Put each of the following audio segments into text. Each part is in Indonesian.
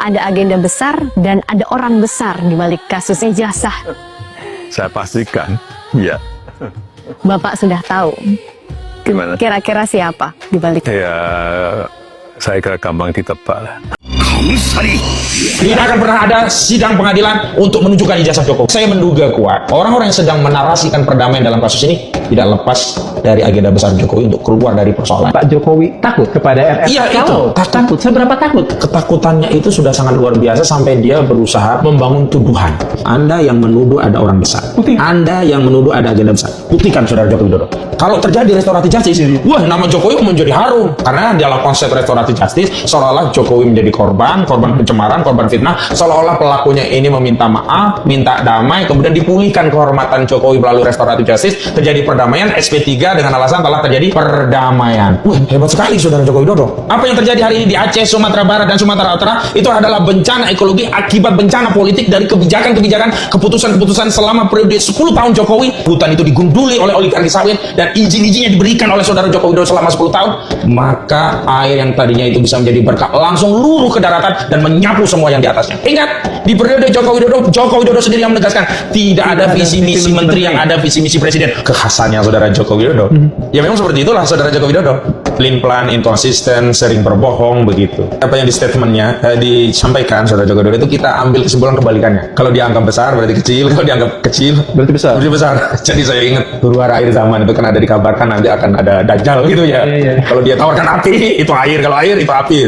ada agenda besar dan ada orang besar di balik kasus ijazah. Saya pastikan, ya. Bapak sudah tahu Gimana? kira-kira siapa di balik? Ya, saya kira gampang ditebak lah. Tidak akan pernah ada sidang pengadilan untuk menunjukkan ijazah Jokowi. Saya menduga kuat orang-orang yang sedang menarasikan perdamaian dalam kasus ini tidak lepas dari agenda besar Jokowi untuk keluar dari persoalan. Pak Jokowi takut kepada RR. Iya, Kalau itu. takut, seberapa takut? Ketakutannya itu sudah sangat luar biasa sampai dia berusaha membangun tuduhan. Anda yang menuduh ada orang besar. Anda yang menuduh ada agenda besar. Buktikan, Saudara Joko Widodo. Kalau terjadi restoratif justice, wah, nama Jokowi menjadi harum. Karena dalam konsep restoratif justice, seolah-olah Jokowi menjadi korban pencemaran, korban fitnah, seolah-olah pelakunya ini meminta maaf, minta damai, kemudian dipulihkan kehormatan Jokowi melalui restoratif justice, terjadi perdamaian, SP3 dengan alasan telah terjadi perdamaian. Wah, hebat sekali Saudara Joko Widodo. Apa yang terjadi hari ini di Aceh, Sumatera Barat, dan Sumatera Utara itu adalah bencana ekologi akibat bencana politik dari kebijakan-kebijakan, keputusan-keputusan selama periode 10 tahun Jokowi. Hutan itu digunduli oleh oligarki sawit dan izin-izinnya diberikan oleh Saudara Joko Widodo selama 10 tahun. Maka air yang tadinya itu bisa menjadi berkah langsung luruh ke daratan dan menyapu semua yang di atasnya. Ingat, di periode Joko Widodo sendiri yang menegaskan tidak ada visi misi menteri, yang ada visi misi presiden. Kekhasannya Saudara Joko Widodo. Ya memang seperti itulah Saudara Joko Widodo. Pelin-pelan, inkonsisten, sering berbohong begitu. Apa yang di statementnya disampaikan Saudara Joko Widodo itu kita ambil kesimpulan kebalikannya. Kalau dianggap besar berarti kecil, kalau dianggap kecil Berarti besar. berarti besar. Jadi saya ingat huru-hara akhir zaman itu kan ada dikabarkan nanti akan ada dajjal gitu ya. Iya. Kalau dia tawarkan api itu air, kalau air itu api.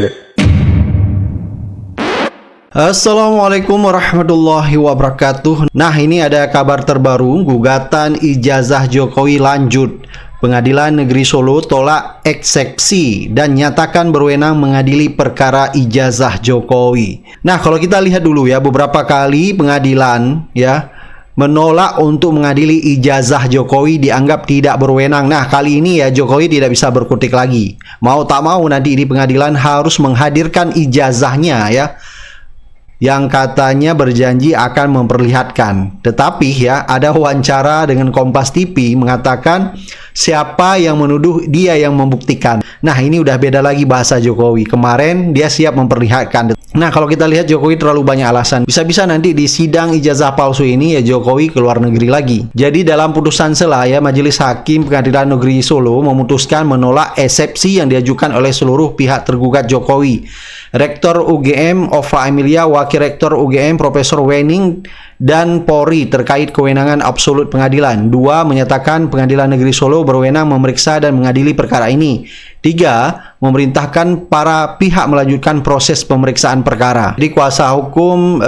Assalamualaikum warahmatullahi wabarakatuh. Nah, ini ada kabar terbaru, gugatan ijazah Jokowi lanjut. Pengadilan Negeri Solo tolak eksepsi dan nyatakan berwenang mengadili perkara ijazah Jokowi. Nah, kalau kita lihat dulu ya, beberapa kali pengadilan ya menolak untuk mengadili ijazah Jokowi, dianggap tidak berwenang. Nah, kali ini ya Jokowi tidak bisa berkutik lagi. Mau tak mau nanti di pengadilan harus menghadirkan ijazahnya ya, yang katanya berjanji akan memperlihatkan. Tetapi ya, ada wawancara dengan Kompas TV mengatakan siapa yang menuduh dia yang membuktikan. Nah, ini udah beda lagi bahasa Jokowi. Kemarin dia siap memperlihatkan. Nah, kalau kita lihat Jokowi terlalu banyak alasan. Bisa-bisa nanti di sidang ijazah palsu ini ya Jokowi ke luar negeri lagi. Jadi dalam putusan sela ya, Majelis Hakim Pengadilan Negeri Solo memutuskan menolak eksepsi yang diajukan oleh seluruh pihak tergugat Jokowi. Rektor UGM Ova Emilia, Wakil Rektor UGM Profesor Wening, dan Polri terkait kewenangan absolut pengadilan. 2. Menyatakan Pengadilan Negeri Solo berwenang memeriksa dan mengadili perkara ini. 3. Memerintahkan para pihak melanjutkan proses pemeriksaan perkara. Jadi kuasa hukum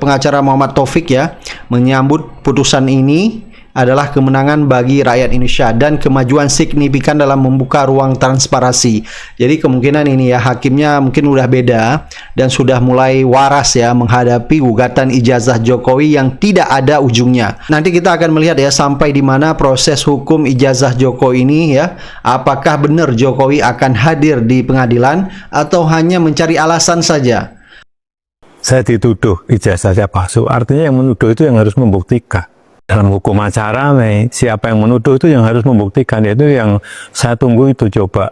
pengacara Muhammad Taufik ya menyambut putusan ini adalah kemenangan bagi rakyat Indonesia dan kemajuan signifikan dalam membuka ruang transparansi. Jadi kemungkinan ini ya hakimnya mungkin udah beda dan sudah mulai waras ya menghadapi gugatan ijazah Jokowi yang tidak ada ujungnya. Nanti kita akan melihat ya sampai di mana proses hukum ijazah Jokowi ini ya. Apakah benar Jokowi akan hadir di pengadilan atau hanya mencari alasan saja? Saya dituduh ijazahnya palsu, artinya yang menuduh itu yang harus membuktikan. Dalam hukum acara, siapa yang menuduh itu yang harus membuktikan. Itu yang saya tunggu itu, coba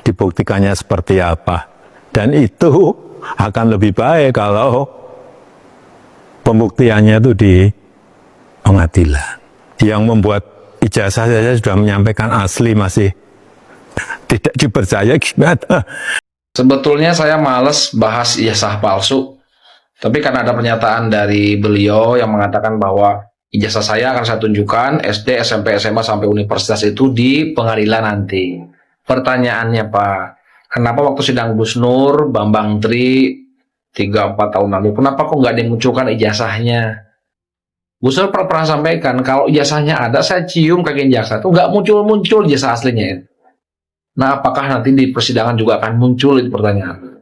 dibuktikannya seperti apa. Dan itu akan lebih baik kalau pembuktiannya itu di pengadilan. Yang membuat ijazah saja sudah menyampaikan asli masih tidak dipercaya, gimana? Sebetulnya saya males bahas ijazah palsu, tapi karena ada pernyataan dari beliau yang mengatakan bahwa ijazah saya akan saya tunjukkan SD, SMP, SMA sampai universitas itu di pengadilan nanti. Pertanyaannya Pak, kenapa waktu sidang Gus Nur, Bambang Tri 3-4 tahun lalu, kenapa kok nggak dimunculkan ijazahnya? Gus Nur pernah sampaikan kalau ijazahnya ada, saya cium kaki jaksa itu nggak muncul ijazah aslinya. Nah, apakah nanti di persidangan juga akan muncul itu pertanyaan?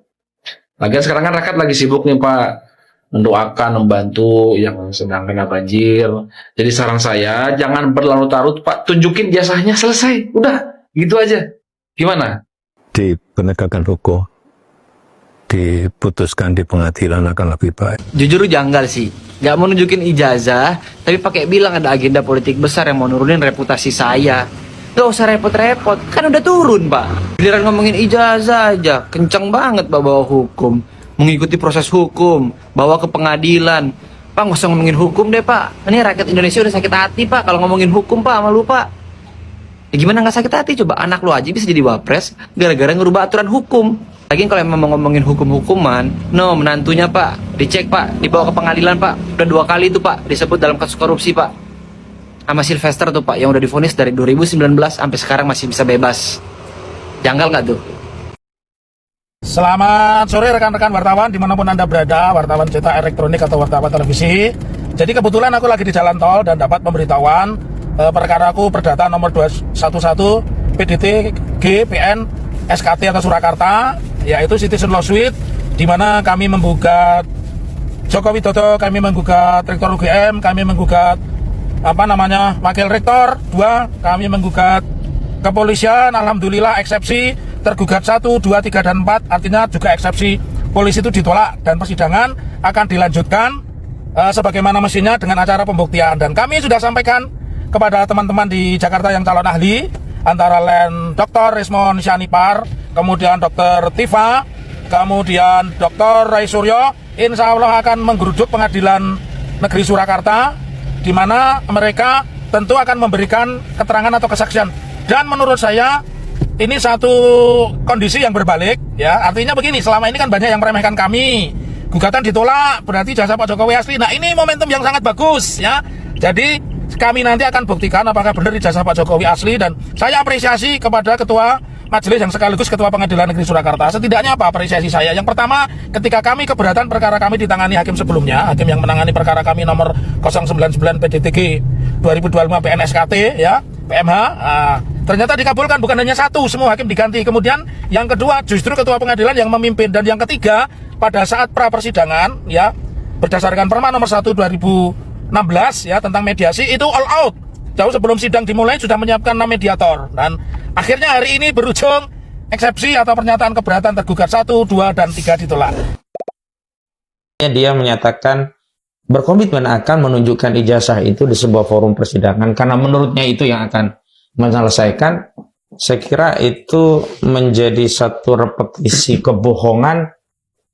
Lagian sekarang kan rakyat lagi sibuk nih Pak, mendoakan, membantu yang sedang kena banjir. Jadi saran saya, jangan berlarut-larut Pak, tunjukin jasanya selesai. Udah, gitu aja. Gimana? Di penegakan hukum, diputuskan di pengadilan akan lebih baik. Jujur janggal sih, nggak mau nunjukin ijazah, tapi pakai bilang ada agenda politik besar yang mau nurunin reputasi saya. Gak usah repot-repot, kan udah turun Pak. Giliran ngomongin ijazah aja, kenceng banget Pak bawa hukum. mengikuti proses hukum, bawa ke pengadilan. Pak, nggak usah ngomongin hukum deh Pak. Ini rakyat Indonesia udah sakit hati Pak kalau ngomongin hukum Pak sama lu Pak. Ya gimana nggak sakit hati coba, anak lu aja bisa jadi wapres gara-gara ngerubah aturan hukum. Lagi kalau emang mau ngomongin hukum-hukuman, no, menantunya Pak, dicek Pak, dibawa ke pengadilan Pak. Udah 2 kali tuh Pak disebut dalam kasus korupsi Pak. Sama Sylvester tuh Pak yang udah divonis dari 2019 sampai sekarang masih bisa bebas. Janggal nggak tuh? Selamat sore rekan-rekan wartawan dimanapun Anda berada, wartawan cetak elektronik atau wartawan televisi. Jadi kebetulan aku lagi di jalan tol dan dapat pemberitahuan perkaraku perdata nomor 211 PDT GPN SKT atau Surakarta, yaitu Citizen Lawsuit, di mana kami menggugat Joko Widodo, kami menggugat Rektor UGM, kami menggugat Wakil Rektor 2, kami menggugat kepolisian. Alhamdulillah eksepsi tergugat 1, 2, 3, dan 4, artinya juga eksepsi polisi itu ditolak dan persidangan akan dilanjutkan sebagaimana mestinya dengan acara pembuktian. Dan kami sudah sampaikan kepada teman-teman di Jakarta yang calon ahli, antara lain Dr. Rismon Syanipar, kemudian Dr. Tifa, kemudian Dr. Rai Suryo, insya Allah akan menggeruduk pengadilan negeri Surakarta, di mana mereka tentu akan memberikan keterangan atau kesaksian. Dan menurut saya ini satu kondisi yang berbalik, ya. Artinya begini, selama ini kan banyak yang meremehkan kami. Gugatan ditolak, berarti jasa Pak Jokowi asli. Nah, ini momentum yang sangat bagus, ya. Jadi kami nanti akan buktikan apakah benar ijazah Pak Jokowi asli. Dan saya apresiasi kepada Ketua Majelis yang sekaligus Ketua Pengadilan Negeri Surakarta. Setidaknya apa apresiasi saya? Yang pertama, ketika kami keberatan perkara kami ditangani hakim sebelumnya, hakim yang menangani perkara kami nomor 099 PDTG 2025 PNSKT, ya, PMH, ternyata dikabulkan, bukan hanya 1, semua hakim diganti. Kemudian yang kedua, justru Ketua Pengadilan yang memimpin. Dan yang ketiga, pada saat pra persidangan, ya, berdasarkan Perma nomor 1 2016, ya, tentang mediasi, itu all out. Jauh sebelum sidang dimulai sudah menyiapkan 6 mediator. Dan akhirnya hari ini berujung eksepsi atau pernyataan keberatan tergugat 1, 2, dan 3 ditolak. Dia menyatakan berkomitmen akan menunjukkan ijazah itu di sebuah forum persidangan karena menurutnya itu yang akan menyelesaikan. Saya kira itu menjadi satu repetisi kebohongan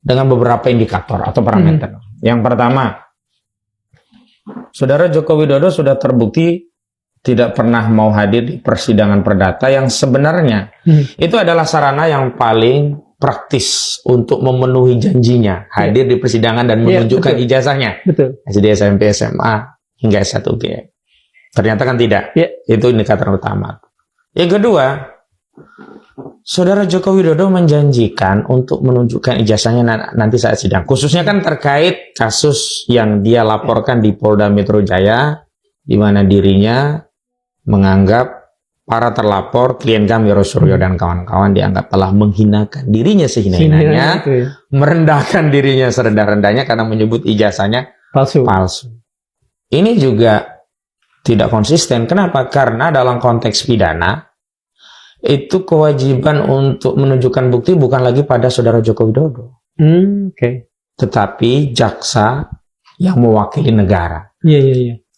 dengan beberapa indikator atau parameter. Yang pertama, Saudara Joko Widodo sudah terbukti tidak pernah mau hadir di persidangan perdata yang sebenarnya itu adalah sarana yang paling praktis untuk memenuhi janjinya, hadir di persidangan dan menunjukkan ijazahnya. SD, SMP, SMA, hingga S1 UGM. Ternyata kan tidak. Itu indikator utama. Yang kedua, Saudara Joko Widodo menjanjikan untuk menunjukkan ijazahnya nanti saat sidang. Khususnya kan terkait kasus yang dia laporkan di Polda Metro Jaya, di mana dirinya menganggap para terlapor, klien kami Rosuryo dan kawan-kawan dianggap telah menghinakan dirinya sehina-hinanya, merendahkan dirinya serendah-rendahnya karena menyebut ijazahnya palsu. Ini juga tidak konsisten. Kenapa? Karena dalam konteks pidana, itu kewajiban untuk menunjukkan bukti bukan lagi pada Saudara Joko Widodo. Tetapi jaksa yang mewakili negara.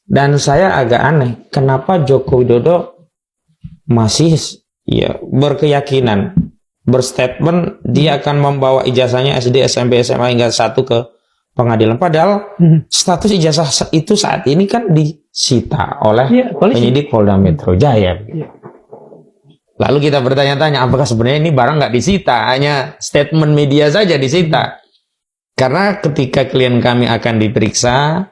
Dan saya agak aneh, kenapa Joko Widodo masih berkeyakinan, berstatement dia akan membawa ijazahnya SD, SMP, SMA hingga 1 ke pengadilan. Padahal status ijazah itu saat ini kan disita oleh penyidik Polda Metro Jaya. Lalu kita bertanya-tanya, apakah sebenarnya ini barang nggak disita, hanya statement media saja disita? Karena ketika klien kami akan diperiksa,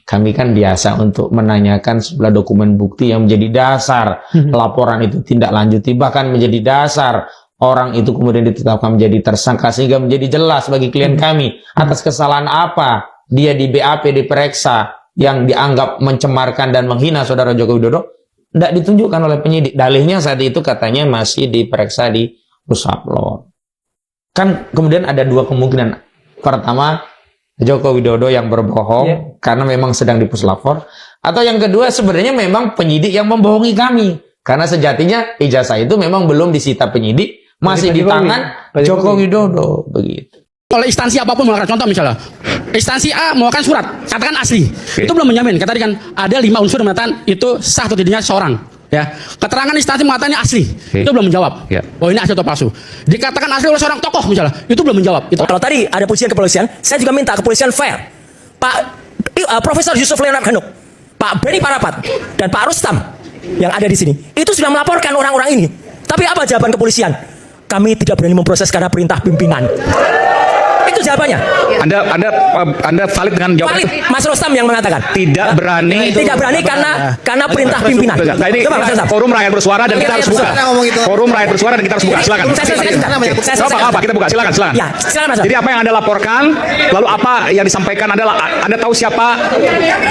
kami kan biasa untuk menanyakan sebelah dokumen bukti yang menjadi dasar laporan itu tindak lanjuti, bahkan menjadi dasar orang itu kemudian ditetapkan menjadi tersangka, sehingga menjadi jelas bagi klien kami atas kesalahan apa dia di BAP diperiksa yang dianggap mencemarkan dan menghina Saudara Joko Widodo. Tidak ditunjukkan oleh penyidik. Dalihnya saat itu katanya masih diperiksa di Pusaplor. Kan kemudian ada 2 kemungkinan. Pertama, Joko Widodo yang berbohong karena memang sedang di Puslapor. Atau yang kedua, sebenarnya memang penyidik yang membohongi kami. Karena sejatinya ijazah itu memang belum disita penyidik, masih di tangan Joko Widodo. Begitu. Oleh instansi apapun mengeluarkan, contoh misalnya instansi A mengeluarkan surat katakan asli, itu belum menjamin. Kata tadi kan ada 5 unsur yang mengatakan itu sah atau tidaknya seorang. Ya, keterangan instansi mengatakan ini asli, itu belum menjawab. Ya. Oh ini asli atau palsu. Dikatakan asli oleh seorang tokoh misalnya, itu belum menjawab. Itu. Kalau tadi ada polisi kepolisian, saya juga minta kepolisian fair. Pak Profesor Yusuf Leonard Hanuk, Pak Beni Parapat, dan Pak Rustam yang ada di sini, itu sudah melaporkan orang-orang ini. Tapi apa jawaban kepolisian? Kami tidak berani memproses karena perintah pimpinan. Itu jawabannya. Anda valid dengan jawaban Valid, itu? Mas Rustam yang mengatakan. Tidak berani. Tidak berani karena perintah pimpinan. Nah, ini Coba Mas Rustam. forum rakyat bersuara dan kita harus buka. Forum rakyat bersuara dan kita harus buka. Silakan. Apa kita buka? Silakan. Ya, silakan Mas. Jadi apa yang Anda laporkan, lalu apa yang disampaikan adalah Anda tahu siapa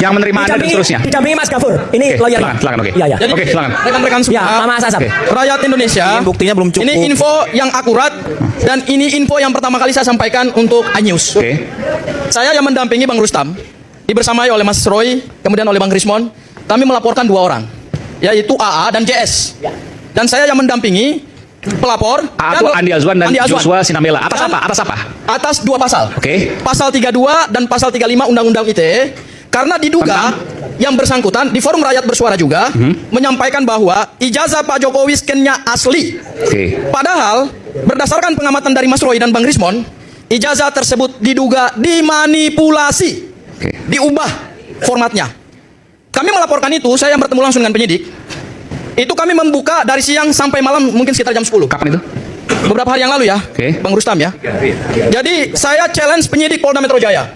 yang menerima Anda dan seterusnya. Didampingi Mas Gafur. Ini Oke, lawyernya. silakan, oke. Iya, iya. Oke, silakan. Rekan-rekan semua, Ya, Mas Asap. rakyat Indonesia, Buktinya belum cukup. ini info yang akurat dan ini info yang pertama kali saya sampaikan untuk iNews. Oke. Saya yang mendampingi Bang Rustam, dibersamai oleh Mas Roy, kemudian oleh Bang Rismon, kami melaporkan 2 orang, yaitu AA dan JS. Dan saya yang mendampingi pelapor Aku Andi Azwan dan Andi Azwan. Joshua Sinambela. Atas apa? Atas apa? Atas 2 pasal. Oke. Pasal 32 dan pasal 35 Undang-Undang ITE, karena diduga yang bersangkutan di forum rakyat bersuara juga menyampaikan bahwa ijazah Pak Jokowi scan-nya asli. Oke. Padahal berdasarkan pengamatan dari Mas Roy dan Bang Rismon, ijazah tersebut diduga dimanipulasi, diubah formatnya. Kami melaporkan itu, saya bertemu langsung dengan penyidik. Itu kami membuka dari siang sampai malam mungkin sekitar jam 10. Kapan itu? Beberapa hari yang lalu ya, Oke. Bang Rustam ya. Jadi saya challenge penyidik Polda Metro Jaya.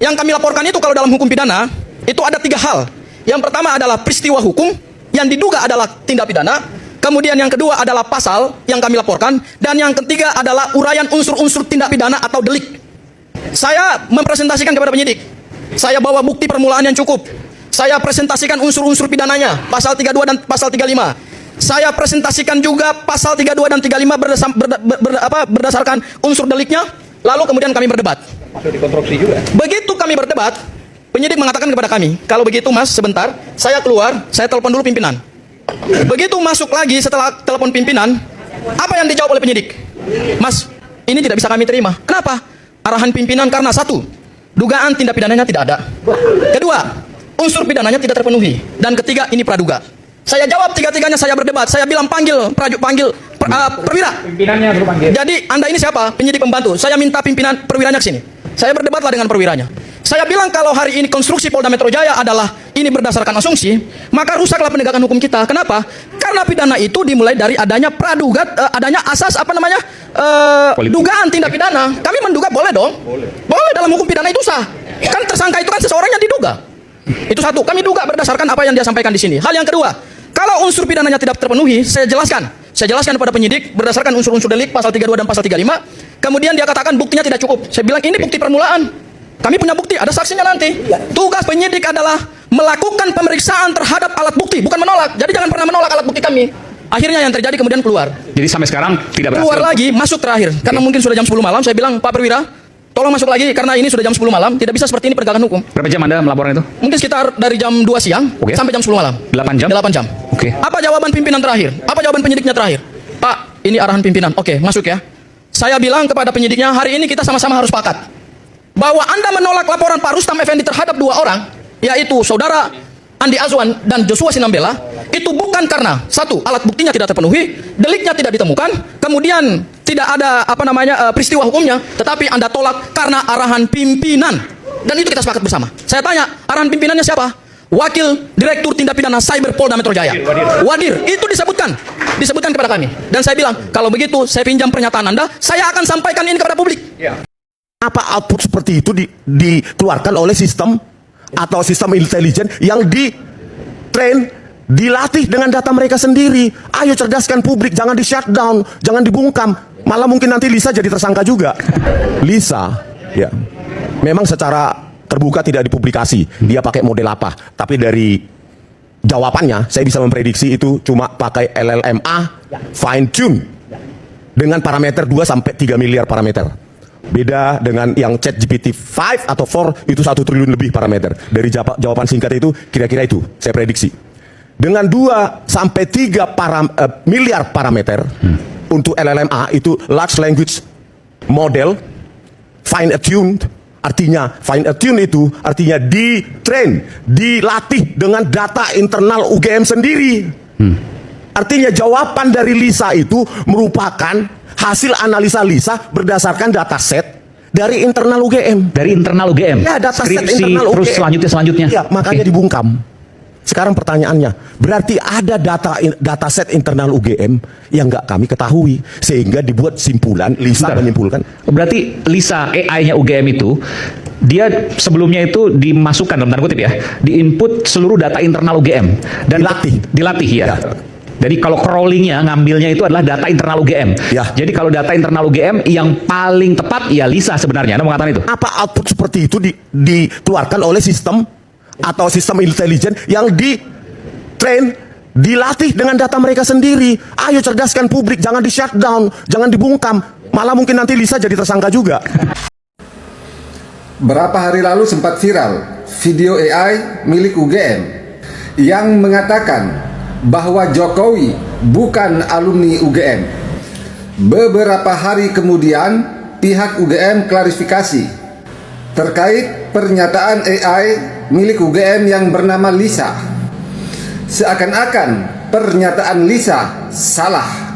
Yang kami laporkan itu kalau dalam hukum pidana, itu ada 3 hal. Yang pertama adalah peristiwa hukum, yang diduga adalah tindak pidana. Kemudian yang kedua adalah pasal yang kami laporkan. Dan yang ketiga adalah uraian unsur-unsur tindak pidana atau delik. Saya mempresentasikan kepada penyidik. Saya bawa bukti permulaan yang cukup. Saya presentasikan unsur-unsur pidananya, pasal 32 dan pasal 35. Saya presentasikan juga pasal 32 dan 35 berdasarkan unsur deliknya. Lalu kemudian kami berdebat. Begitu kami berdebat, penyidik mengatakan kepada kami, kalau begitu Mas, sebentar, saya keluar, saya telepon dulu pimpinan. Begitu masuk lagi setelah telepon pimpinan, apa yang dijawab oleh penyidik? Mas, ini tidak bisa kami terima. Kenapa? Arahan pimpinan karena 1, dugaan tindak pidananya tidak ada. Kedua, unsur pidananya tidak terpenuhi. Dan ketiga, ini praduga. Saya jawab 3-tiganya, saya berdebat. Saya bilang panggil perwira. Pimpinannya suruh panggil. Jadi Anda ini siapa? Penyidik pembantu. Saya minta pimpinan perwiranya ke sini. Saya berdebatlah dengan perwiranya. Saya bilang kalau hari ini konstruksi Polda Metro Jaya adalah ini berdasarkan asumsi, maka rusaklah penegakan hukum kita. Kenapa? Karena pidana itu dimulai dari adanya praduga, adanya asas dugaan tindak pidana. Kami menduga boleh dong. Boleh dalam hukum pidana itu sah. Kan tersangka itu kan seseorang yang diduga. Itu 1. Kami duga berdasarkan apa yang dia sampaikan di sini. Hal yang kedua, kalau unsur pidananya tidak terpenuhi, saya jelaskan. Saya jelaskan kepada penyidik berdasarkan unsur-unsur delik pasal 32 dan pasal 35. Kemudian dia katakan buktinya tidak cukup. Saya bilang ini bukti permulaan. Kami punya bukti, ada saksinya nanti. Tugas penyidik adalah melakukan pemeriksaan terhadap alat bukti, bukan menolak. Jadi jangan pernah menolak alat bukti kami. Akhirnya yang terjadi kemudian keluar. Jadi sampai sekarang tidak berhasil. Keluar lagi, masuk terakhir. Karena mungkin sudah jam 10 malam, saya bilang, Pak Perwira, tolong masuk lagi karena ini sudah jam 10 malam, tidak bisa seperti ini penegakan hukum. Berapa jam Anda melaporkan itu? Mungkin sekitar dari jam 2 siang sampai jam 10 malam. 8 jam? 8 jam. Oke. Apa jawaban pimpinan terakhir? Apa jawaban penyidiknya terakhir? Pak, ini arahan pimpinan. Oke, masuk ya. Saya bilang kepada penyidiknya, hari ini kita sama-sama harus sepakat bahwa Anda menolak laporan Pak Rustam Effendi terhadap 2 orang, yaitu saudara Andi Azwan dan Joshua Sinambela, itu bukan karena 1, alat buktinya tidak terpenuhi, deliknya tidak ditemukan, kemudian tidak ada peristiwa hukumnya, tetapi Anda tolak karena arahan pimpinan. Dan itu kita sepakat bersama. Saya tanya, arahan pimpinannya siapa? Wakil Direktur Tindak Pidana Cyber Polda Metro Jaya. Wadir, itu disebutkan kepada kami. Dan saya bilang, kalau begitu saya pinjam pernyataan Anda, saya akan sampaikan ini kepada publik. Apa output seperti itu dikeluarkan oleh sistem atau sistem intelijen yang di-train, dilatih dengan data mereka sendiri. Ayo cerdaskan publik, jangan di shutdown, jangan dibungkam. Malah mungkin nanti Lisa jadi tersangka juga. Lisa, ya, memang secara terbuka tidak dipublikasi dia pakai model apa, tapi dari jawabannya saya bisa memprediksi itu cuma pakai LLMA fine tune dengan parameter 2 sampai 3 miliar parameter. Beda dengan yang ChatGPT 5 atau 4 itu 1 triliun lebih parameter. Dari jawaban singkat itu kira-kira itu saya prediksi. Dengan 2 sampai 3 miliar parameter untuk LLMA itu large language model fine tuned. Artinya fine tune itu artinya di-train, dilatih dengan data internal UGM sendiri. Artinya jawaban dari Lisa itu merupakan hasil analisa Lisa berdasarkan dataset dari internal UGM. Dari internal UGM. Ya, dataset Skripsi internal UGM. terus selanjutnya. Ya, makanya dibungkam. Sekarang pertanyaannya, berarti ada dataset internal UGM yang nggak kami ketahui sehingga dibuat simpulan, Lisa menyimpulkan. Berarti Lisa AI-nya UGM itu dia sebelumnya itu dimasukkan dalam tanda kutip ya, diinput seluruh data internal UGM dan dilatih ya. Jadi kalau crawlingnya, ngambilnya itu adalah data internal UGM. Ya. Jadi kalau data internal UGM yang paling tepat ya Lisa sebenarnya. Anda mengatakan itu? Apa output seperti itu dikeluarkan oleh sistem atau sistem intelijen yang di-train, dilatih dengan data mereka sendiri. Ayo cerdaskan publik, jangan di-shutdown, jangan dibungkam. Malah mungkin nanti Lisa jadi tersangka juga. Berapa hari lalu sempat viral video AI milik UGM yang mengatakan bahwa Jokowi bukan alumni UGM. Beberapa hari kemudian pihak UGM klarifikasi terkait pernyataan AI milik UGM yang bernama Lisa. Seakan-akan pernyataan Lisa salah.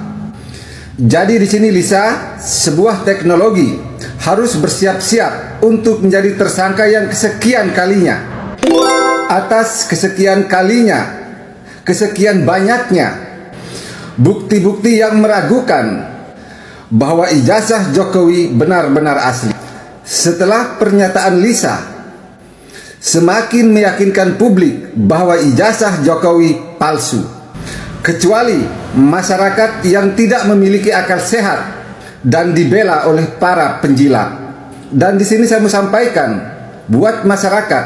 Jadi di sini Lisa, sebuah teknologi, harus bersiap-siap untuk menjadi tersangka yang kesekian kalinya. Atas kesekian kalinya, kesekian banyaknya bukti-bukti yang meragukan bahwa ijazah Jokowi benar-benar asli. Setelah pernyataan Lisa semakin meyakinkan publik bahwa ijazah Jokowi palsu, kecuali masyarakat yang tidak memiliki akal sehat dan dibela oleh para penjilat. Dan di sini saya mau sampaikan buat masyarakat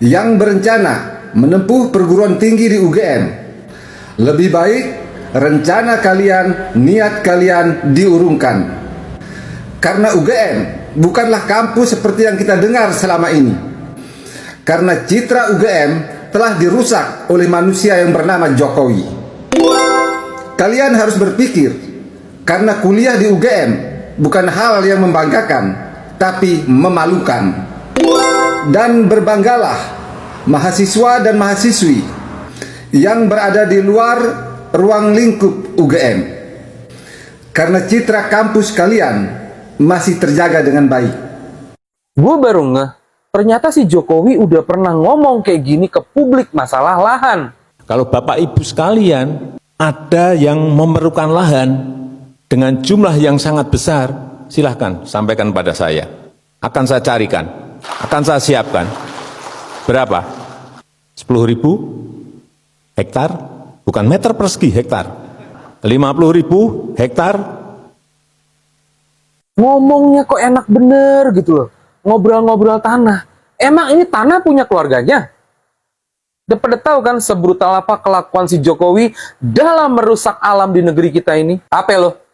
yang berencana menempuh perguruan tinggi di UGM, lebih baik rencana kalian, niat kalian diurungkan. Karena UGM bukanlah kampus seperti yang kita dengar selama ini. Karena citra UGM telah dirusak oleh manusia yang bernama Jokowi. Kalian harus berpikir, karena kuliah di UGM bukan hal yang membanggakan, tapi memalukan. Dan berbanggalah mahasiswa dan mahasiswi yang berada di luar ruang lingkup UGM, karena citra kampus kalian masih terjaga dengan baik. Gue baru ngeh, ternyata si Jokowi udah pernah ngomong kayak gini ke publik masalah lahan. Kalau Bapak Ibu sekalian ada yang memerlukan lahan dengan jumlah yang sangat besar, silahkan sampaikan pada saya. Akan saya carikan, akan saya siapkan. Berapa? 10.000 hektar, bukan meter persegi, hektar. 50.000 hektar. Ngomongnya kok enak bener gitu loh, ngobrol-ngobrol tanah. Emang ini tanah punya keluarganya? Udah pada tahu kan sebrutal apa kelakuan si Jokowi dalam merusak alam di negeri kita ini? Apa lo?